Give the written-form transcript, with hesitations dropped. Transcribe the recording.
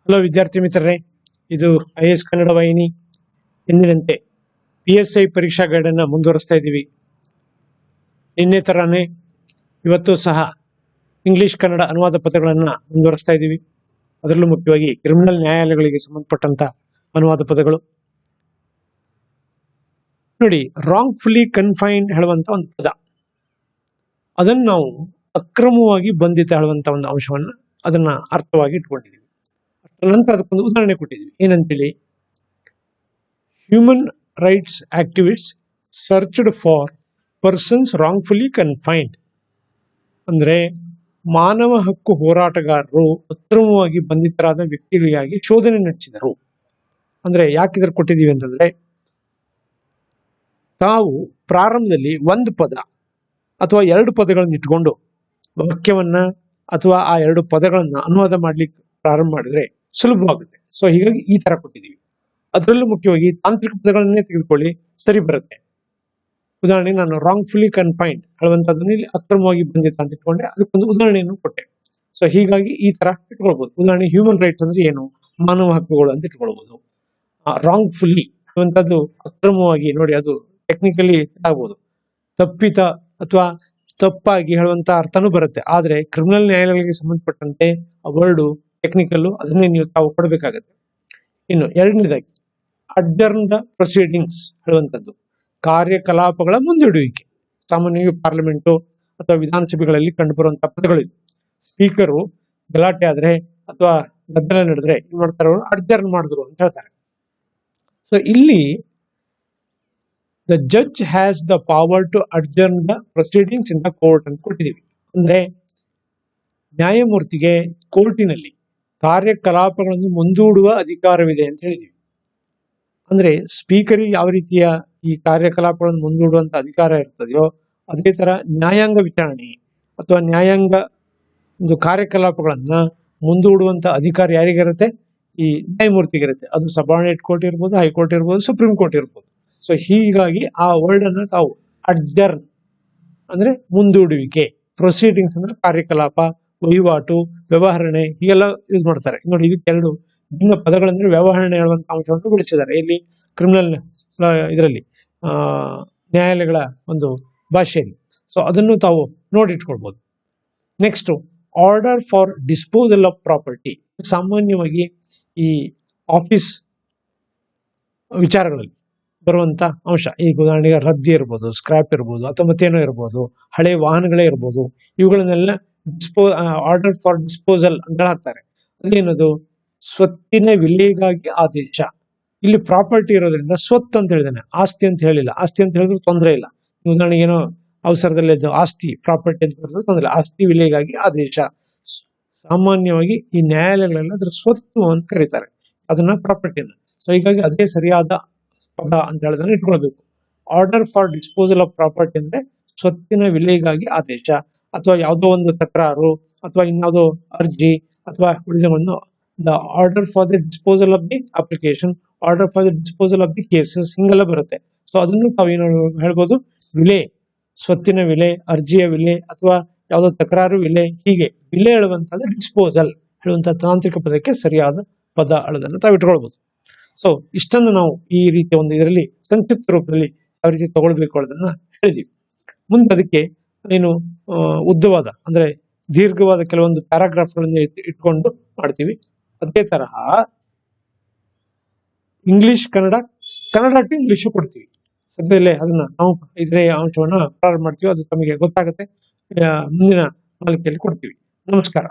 Hello ವಿದ್ಯಾರ್ಥಿ ಮಿತ್ರರೇ, ಇದು IAS ಕನ್ನಡ ವಾಹಿನಿ. ಎಂದಿನಂತೆ PSI ಪರೀಕ್ಷಾ ಗೈಡನ್ನು ಮುಂದುವರಿಸ್ತಾ ಇದ್ದೀವಿ. ನಿನ್ನೆ ತರಾನೇ ಇವತ್ತು ಸಹ ಇಂಗ್ಲಿಷ್ ಕನ್ನಡ ಅನುವಾದ ಪದಗಳನ್ನು ಮುಂದುವರಿಸ್ತಾ ಇದ್ದೀವಿ. ಅದರಲ್ಲೂ ಮುಖ್ಯವಾಗಿ ಕ್ರಿಮಿನಲ್ ನ್ಯಾಯಾಲಯಗಳಿಗೆ ಸಂಬಂಧಪಟ್ಟಂತ ಅನುವಾದ ಪದಗಳು. ನೋಡಿ, ರಾಂಗ್ಫುಲಿ ಕನ್ಫೈನ್ಡ್ ಹೇಳುವಂತ ಒಂದು ಪದ, ಅದನ್ನು ನಾವು ಅಕ್ರಮವಾಗಿ ಬಂಧಿತ ಹೇಳುವಂತ ಒಂದು ಅಂಶವನ್ನ ಅದನ್ನ ಅರ್ಥವಾಗಿ ಇಟ್ಕೊಂಡಿದ್ದೀವಿ. ನಂತರ ಅದಕ್ಕೊಂದು ಉದಾಹರಣೆ ಕೊಟ್ಟಿದ್ವಿ. ಏನಂತೇಳಿ, human rights activist searched for persons wrongfully confined. ಅಂದ್ರೆ ಮಾನವ ಹಕ್ಕು ಹೋರಾಟಗಾರರು ಅಕ್ರಮವಾಗಿ ಬಂಧಿತರಾದ ವ್ಯಕ್ತಿಗಳಿಗಾಗಿ ಶೋಧನೆ ನಡೆಸಿದರು. ಅಂದ್ರೆ ಯಾಕಿದ್ರ ಕೊಟ್ಟಿದ್ದೀವಿ ಅಂತಂದ್ರೆ, ತಾವು ಪ್ರಾರಂಭದಲ್ಲಿ ಒಂದು ಪದ ಅಥವಾ ಎರಡು ಪದಗಳನ್ನು ಇಟ್ಕೊಂಡು ವಾಕ್ಯವನ್ನ ಅಥವಾ ಆ ಎರಡು ಪದಗಳನ್ನ ಅನುವಾದ ಮಾಡ್ಲಿಕ್ಕೆ ಪ್ರಾರಂಭ ಮಾಡಿದ್ರೆ ಸುಲಭವಾಗುತ್ತೆ. ಸೊ ಹೀಗಾಗಿ ಈ ತರ ಕೊಟ್ಟಿದ್ದೀವಿ. ಅದರಲ್ಲೂ ಮುಖ್ಯವಾಗಿ ತಾಂತ್ರಿಕ ಪದಗಳನ್ನೇ ತೆಗೆದುಕೊಳ್ಳಿ, ಸರಿ ಬರುತ್ತೆ. ಉದಾಹರಣೆ, ನಾನು ರಾಂಗ್ಫುಲಿ ಕನ್ಫೈನ್ಡ್ ಹೇಳುವಂತದನ್ನ ಇಲ್ಲಿ ಅಕ್ರಮವಾಗಿ ಬಂಧಿತ ಅಂತ ಇಟ್ಕೊಂಡೆ, ಅದಕ್ಕೊಂದು ಉದಾಹರಣೆಯನ್ನು ಕೊಟ್ಟೆ. ಸೊ ಹೀಗಾಗಿ ಈ ತರ ಇಟ್ಕೊಳ್ಬಹುದು. ಉದಾಹರಣೆ, ಹ್ಯೂಮನ್ ರೈಟ್ಸ್ ಅಂದ್ರೆ ಏನು, ಮಾನವ ಹಕ್ಕುಗಳು ಅಂತ ಇಟ್ಕೊಳ್ಬಹುದು. ರಾಂಗ್ಫುಲಿ ಹೇಳುವಂತದ್ದು ಅಕ್ರಮವಾಗಿ, ನೋಡಿ ಅದು ಟೆಕ್ನಿಕಲಿ ಆಗ್ಬೋದು, ತಪ್ಪಿತ ಅಥವಾ ತಪ್ಪಾಗಿ ಹೇಳುವಂತ ಅರ್ಥನೂ ಬರುತ್ತೆ. ಆದ್ರೆ ಕ್ರಿಮಿನಲ್ ನ್ಯಾಯಾಲಯಗಳಿಗೆ ಸಂಬಂಧಪಟ್ಟಂತೆ ಆ ವರ್ಡ್ ಟೆಕ್ನಿಕಲ್, ಅದನ್ನೇ ನೀವು ತಾವು ಕೊಡಬೇಕಾಗತ್ತೆ. ಇನ್ನು ಎರಡನೇದಾಗಿ ಅಡ್ಜರ್ನ್ಡ್ ಪ್ರೊಸೀಡಿಂಗ್ಸ್ ಹೇಳುವಂಥದ್ದು ಕಾರ್ಯಕಲಾಪಗಳ ಮುಂದೂಡುವಿಕೆ. ಸಾಮಾನ್ಯವಾಗಿ ಪಾರ್ಲಿಮೆಂಟು ಅಥವಾ ವಿಧಾನಸಭೆಗಳಲ್ಲಿ ಕಂಡುಬರುವಂತಹ ಪದಗಳಿವೆ. ಸ್ಪೀಕರು ಗಲಾಟೆ ಆದ್ರೆ ಅಥವಾ ಗದ್ದಲ ನಡೆದ್ರೆ ಏನ್ ಮಾಡ್ತಾರೆ, ಅವರು ಅಡ್ಜರ್ನ್ ಮಾಡಿದ್ರು ಅಂತ ಹೇಳ್ತಾರೆ. ಸೊ ಇಲ್ಲಿ the judge has the power to adjourn the proceedings in the court ಅಂತ ಕೊಟ್ಟಿದ್ದೀವಿ. ಅಂದ್ರೆ ನ್ಯಾಯಮೂರ್ತಿಗೆ ಕೋರ್ಟಿನಲ್ಲಿ ಕಾರ್ಯಕಲಾಪಗಳನ್ನು ಮುಂದೂಡುವ ಅಧಿಕಾರವಿದೆ ಅಂತ ಹೇಳಿದೀವಿ. ಅಂದ್ರೆ ಸ್ಪೀಕರಿಗೆ ಯಾವ ರೀತಿಯ ಈ ಕಾರ್ಯಕಲಾಪಗಳನ್ನು ಮುಂದೂಡುವಂತ ಅಧಿಕಾರ ಇರ್ತದೆಯೋ, ಅದೇ ತರ ನ್ಯಾಯಾಂಗ ವಿಚಾರಣೆ ಅಥವಾ ನ್ಯಾಯಾಂಗ ಒಂದು ಕಾರ್ಯಕಲಾಪಗಳನ್ನ ಮುಂದೂಡುವಂತ ಅಧಿಕಾರ ಯಾರಿಗಿರುತ್ತೆ, ಈ ನ್ಯಾಯಮೂರ್ತಿಗಿರುತ್ತೆ. ಅದು ಸಬಾರ್ಡಿನೇಟ್ ಕೋರ್ಟ್ ಇರ್ಬೋದು, ಹೈಕೋರ್ಟ್ ಇರ್ಬೋದು, ಸುಪ್ರೀಂ ಕೋರ್ಟ್ ಇರ್ಬೋದು. ಸೊ ಹೀಗಾಗಿ ಆ ವರ್ಡ್ ಅನ್ನ ತಾವು ಅಡ್ಜರ್ನ್ ಅಂದ್ರೆ ಮುಂದೂಡುವಿಕೆ, ಪ್ರೊಸೀಡಿಂಗ್ಸ್ ಅಂದ್ರೆ ಕಾರ್ಯಕಲಾಪ, ವಹಿವಾಟು, ವ್ಯವಹರಣೆ, ಹೀಗೆಲ್ಲ ಯೂಸ್ ಮಾಡ್ತಾರೆ. ನೋಡಿ, ಇದಕ್ಕೆರಡು ಭಿನ್ನ ಪದಗಳಂದ್ರೆ ವ್ಯವಹರಣೆ ಹೇಳುವಂತ ಅಂಶವನ್ನು ಬಿಡಿಸಿದ್ದಾರೆ ಇಲ್ಲಿ ಕ್ರಿಮಿನಲ್ ಇದರಲ್ಲಿ ನ್ಯಾಯಾಲಯಗಳ ಒಂದು ಭಾಷೆಯಲ್ಲಿ. ಸೊ ಅದನ್ನು ತಾವು ನೋಡಿಟ್ಕೊಳ್ಬಹುದು. Next, order for disposal of property. ಸಾಮಾನ್ಯವಾಗಿ ಈ ಆಫೀಸ್ ವಿಚಾರಗಳಲ್ಲಿ ಬರುವಂತ ಅಂಶ. ಈಗ ಉದಾಹರಣೆಗೆ ರದ್ದಿ ಇರ್ಬೋದು, ಸ್ಕ್ರಾಪ್ ಇರ್ಬೋದು, ಅಥವಾ ಮತ್ತೇನೋ ಇರ್ಬೋದು, ಹಳೆ ವಾಹನಗಳೇ ಇರ್ಬೋದು, ಇವುಗಳನ್ನೆಲ್ಲ ಆರ್ಡರ್ ಫಾರ್ ಡಿಸ್ಪೋಸಲ್ ಅಂತ ಹಾಕ್ತಾರೆ. ಅದೇನದು, ಸ್ವತ್ತಿನ ವಿಲೆಗಾಗಿ ಆದೇಶ. ಇಲ್ಲಿ ಪ್ರಾಪರ್ಟಿ ಇರೋದ್ರಿಂದ ಸ್ವತ್ತು ಅಂತ ಹೇಳಿದಾನೆ, ಆಸ್ತಿ ಅಂತ ಹೇಳಿಲ್ಲ. ಆಸ್ತಿ ಅಂತ ಹೇಳಿದ್ರು ತೊಂದರೆ ಇಲ್ಲ. ಉದಾಹರಣೆಗೆ ಏನೋ ಅವಸರದಲ್ಲಿ ಆಸ್ತಿ ಪ್ರಾಪರ್ಟಿ ಅಂತ ಹೇಳಿದ್ರು ತೊಂದರೆ ಇಲ್ಲ. ಆಸ್ತಿ ವಿಲೆಗಾಗಿ ಆದೇಶ. ಸಾಮಾನ್ಯವಾಗಿ ಈ ನ್ಯಾಯಾಲಯಗಳೆಲ್ಲ ಅದ್ರ ಸ್ವತ್ತು ಅಂತ ಕರೀತಾರೆ, ಅದನ್ನ ಪ್ರಾಪರ್ಟಿನ. ಸೊ ಹೀಗಾಗಿ ಅದೇ ಸರಿಯಾದ ಪದ ಅಂತ ಹೇಳೋದನ್ನ ಇಟ್ಕೊಳ್ಬೇಕು. Order for disposal of property ಅಂದ್ರೆ ಸ್ವತ್ತಿನ ವಿಲೆಗಾಗಿ ಆದೇಶ, ಅಥವಾ ಯಾವುದೋ ಒಂದು ತಕರಾರು ಅಥವಾ ಇನ್ಯಾವುದೋ ಅರ್ಜಿ ಅಥವಾ ಉಳಿದವನ್ನು the order for the disposal of the application, order for the disposal of the cases, ಹಿಂಗೆಲ್ಲ ಬರುತ್ತೆ. ಸೊ ಅದನ್ನು ತಾವೇನು ಹೇಳ್ಬೋದು, ವಿಲೆ, ಸ್ವತ್ತಿನ ವಿಲೆ, ಅರ್ಜಿಯ ವಿಲೆ, ಅಥವಾ ಯಾವುದೋ ತಕರಾರು ವಿಲೆ, ಹೀಗೆ ವಿಲೆ ಹೇಳುವಂತದ್ದು ಡಿಸ್ಪೋಸಲ್ ಹೇಳುವಂತ ತಾಂತ್ರಿಕ ಪದಕ್ಕೆ ಸರಿಯಾದ ಪದ ಹೇಳೋದನ್ನು ತಾವು ಇಟ್ಕೊಳ್ಬಹುದು. ಸೊ ಇಷ್ಟನ್ನು ನಾವು ಈ ರೀತಿಯ ಒಂದು ಇದರಲ್ಲಿ ಸಂಕ್ಷಿಪ್ತ ರೂಪದಲ್ಲಿ ಯಾವ ರೀತಿ ತಗೊಳ್ಬೇಕು ಅನ್ನೋದನ್ನ ಹೇಳಿದೀವಿ. ಮುಂದೆ ಅದಕ್ಕೆ ಏನು ಉದ್ದವಾದ ಅಂದ್ರೆ ದೀರ್ಘವಾದ ಕೆಲವೊಂದು ಪ್ಯಾರಾಗ್ರಾಫ್ಗಳನ್ನು ಇಟ್ಕೊಂಡು ಮಾಡ್ತೀವಿ. ಅದೇ ತರಹ English Kannada, Kannada to English ಕೊಡ್ತೀವಿ. ಸದ್ಯದಲ್ಲೇ ಅದನ್ನ ನಾವು ಇದ್ರೆ ಅಂಶವನ್ನ ಪ್ರಾರಂಭ ಮಾಡ್ತೀವಿ. ಅದು ತಮಗೆ ಗೊತ್ತಾಗುತ್ತೆ, ಮುಂದಿನ ಮಾಲಿಕೆಯಲ್ಲಿ ಕೊಡ್ತೀವಿ. ನಮಸ್ಕಾರ.